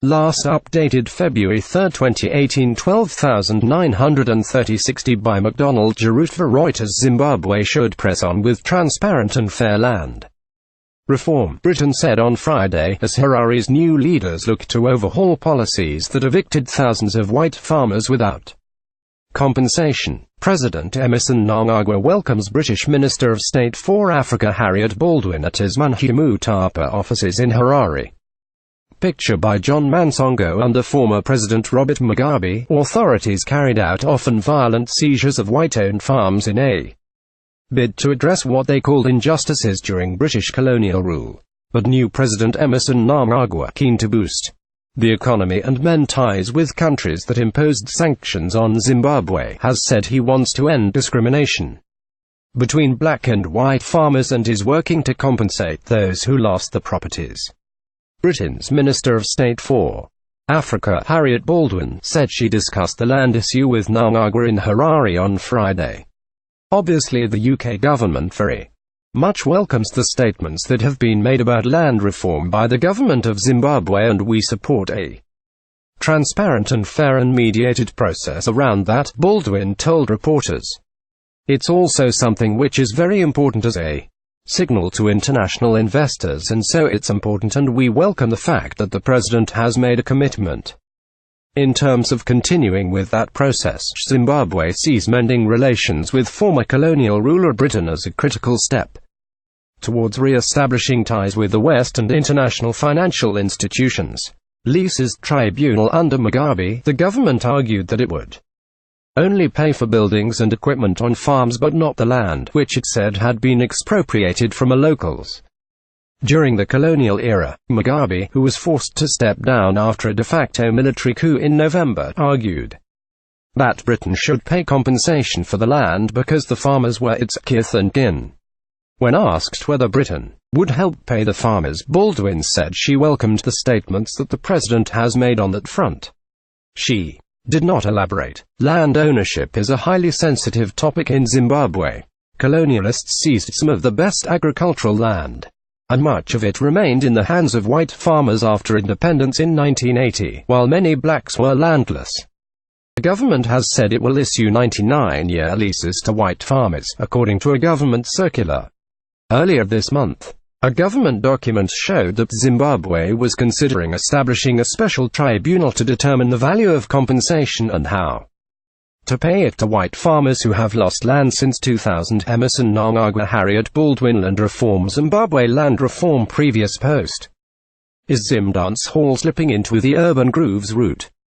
Last updated February 3, 2018, 12,930 by McDonald Jerutva Reuters. Zimbabwe should press on with transparent and fair land reform, Britain said on Friday, as Harare's new leaders look to overhaul policies that evicted thousands of white farmers without compensation. President Emmerson Mnangagwa welcomes British Minister of State for Africa Harriet Baldwin at his Manhimutapa offices in Harare. Picture by John Mansongo. Under former President Robert Mugabe, authorities carried out often violent seizures of white-owned farms in a bid to address what they called injustices during British colonial rule. But new President Emmerson Mnangagwa, keen to boost the economy and mend ties with countries that imposed sanctions on Zimbabwe, has said he wants to end discrimination between black and white farmers and is working to compensate those who lost the properties. Britain's Minister of State for Africa, Harriet Baldwin, said she discussed the land issue with Mnangagwa in Harare on Friday. Obviously, the UK government very much welcomes the statements that have been made about land reform by the government of Zimbabwe, and we support a transparent and fair and mediated process around that, Baldwin told reporters. It's also something which is very important as a signal to international investors, and so it's important, and we welcome the fact that the President has made a commitment in terms of continuing with that process. Zimbabwe sees mending relations with former colonial ruler Britain as a critical step towards re-establishing ties with the West and international financial institutions. Leases tribunal. Under Mugabe, the government argued that it would only pay for buildings and equipment on farms but not the land, which it said had been expropriated from locals. During the colonial era, Mugabe, who was forced to step down after a de facto military coup in November, argued that Britain should pay compensation for the land because the farmers were its kith and kin. When asked whether Britain would help pay the farmers, Baldwin said she welcomed the statements that the president has made on that front. She did not elaborate. Land ownership is a highly sensitive topic in Zimbabwe. Colonialists seized some of the best agricultural land, and much of it remained in the hands of white farmers after independence in 1980, while many blacks were landless. The government has said it will issue 99-year leases to white farmers, according to a government circular. Earlier this month, a government document showed that Zimbabwe was considering establishing a special tribunal to determine the value of compensation and how to pay it to white farmers who have lost land since 2000. Emmerson Mnangagwa, Harriet Baldwin. Land reform. Zimbabwe land reform. Previous post. Is Zim dance hall slipping into the urban grooves route?